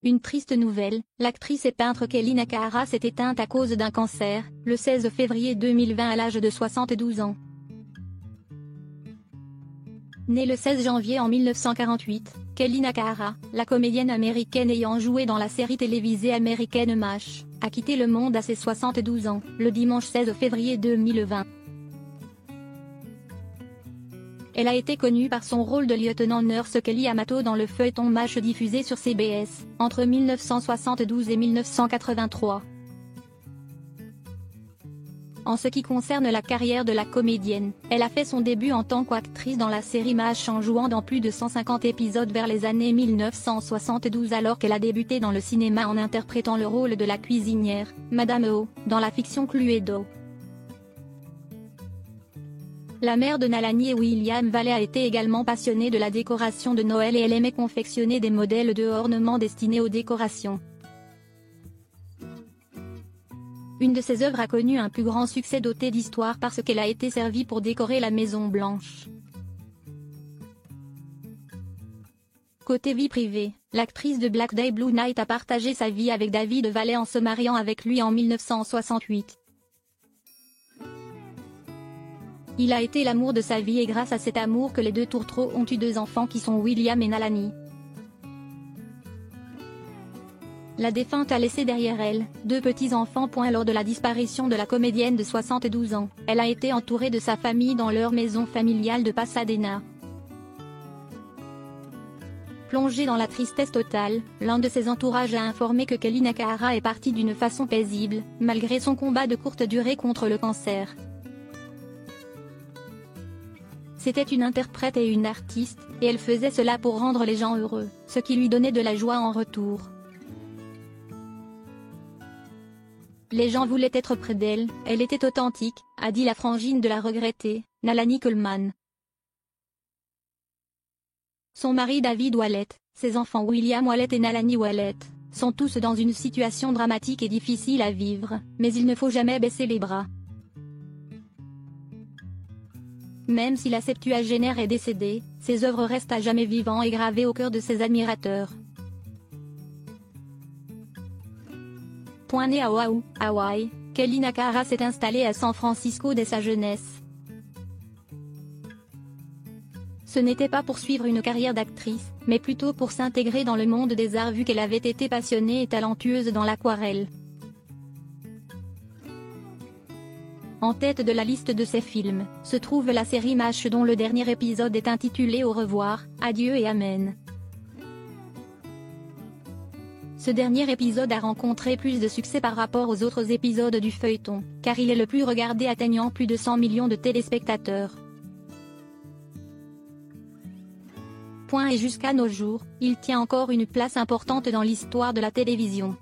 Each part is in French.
Une triste nouvelle, l'actrice et peintre Kelly Nakahara s'est éteinte à cause d'un cancer, le 16 février 2020 à l'âge de 72 ans. Née le 16 janvier en 1948, Kelly Nakahara, la comédienne américaine ayant joué dans la série télévisée américaine MASH, a quitté le monde à ses 72 ans, le dimanche 16 février 2020. Elle a été connue par son rôle de lieutenant-nurse Kelly Yamato dans le feuilleton MASH diffusé sur CBS, entre 1972 et 1983. En ce qui concerne la carrière de la comédienne, elle a fait son début en tant qu'actrice dans la série MASH en jouant dans plus de 150 épisodes vers les années 1972 alors qu'elle a débuté dans le cinéma en interprétant le rôle de la cuisinière, Madame O, dans la fiction Cluedo. La mère de Nalani et William Valley a été également passionnée de la décoration de Noël et elle aimait confectionner des modèles de ornements destinés aux décorations. Une de ses œuvres a connu un plus grand succès doté d'histoire parce qu'elle a été servie pour décorer la Maison Blanche. Côté vie privée, l'actrice de Black Day Blue Night a partagé sa vie avec David Valley en se mariant avec lui en 1968. Il a été l'amour de sa vie et grâce à cet amour que les deux tourtereaux ont eu 2 enfants qui sont William et Nalani. La défunte a laissé derrière elle 2 petits-enfants. Lors de la disparition de la comédienne de 72 ans, elle a été entourée de sa famille dans leur maison familiale de Pasadena. Plongée dans la tristesse totale, l'un de ses entourages a informé que Kelly Nakahara est partie d'une façon paisible, malgré son combat de courte durée contre le cancer. C'était une interprète et une artiste, et elle faisait cela pour rendre les gens heureux, ce qui lui donnait de la joie en retour. Les gens voulaient être près d'elle, elle était authentique, a dit la frangine de la regrettée, Nalani Coleman. Son mari David Wallet, ses enfants William Wallet et Nalani Wallet, sont tous dans une situation dramatique et difficile à vivre, mais il ne faut jamais baisser les bras. Même si la septuagénaire est décédée, ses œuvres restent à jamais vivantes et gravées au cœur de ses admirateurs. Née à Oahu, Hawaï, Kelly Nakahara s'est installée à San Francisco dès sa jeunesse. Ce n'était pas pour suivre une carrière d'actrice, mais plutôt pour s'intégrer dans le monde des arts vu qu'elle avait été passionnée et talentueuse dans l'aquarelle. En tête de la liste de ses films, se trouve la série MASH dont le dernier épisode est intitulé Au revoir, adieu et amen. Ce dernier épisode a rencontré plus de succès par rapport aux autres épisodes du feuilleton, car il est le plus regardé atteignant plus de 100 millions de téléspectateurs. Et jusqu'à nos jours, il tient encore une place importante dans l'histoire de la télévision.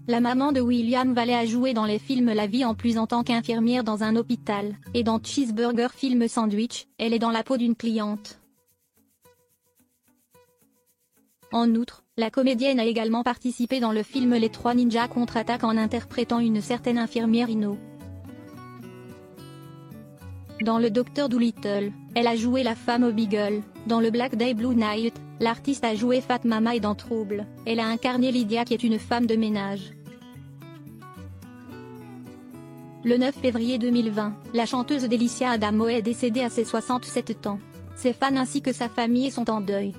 La maman de William Valley a joué dans les films La vie en plus en tant qu'infirmière dans un hôpital, et dans Cheeseburger Film Sandwich, elle est dans la peau d'une cliente. En outre, la comédienne a également participé dans le film Les 3 ninjas contre-attaquent en interprétant une certaine infirmière Ino. Dans le Docteur Dolittle, elle a joué la femme au Beagle. Dans le Black Day Blue Night, l'artiste a joué Fat Mama et dans Trouble, elle a incarné Lydia qui est une femme de ménage. Le 9 février 2020, la chanteuse Delicia Adamo est décédée à ses 67 ans. Ses fans ainsi que sa famille sont en deuil.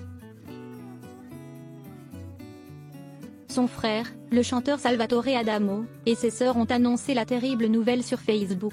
Son frère, le chanteur Salvatore Adamo, et ses sœurs ont annoncé la terrible nouvelle sur Facebook.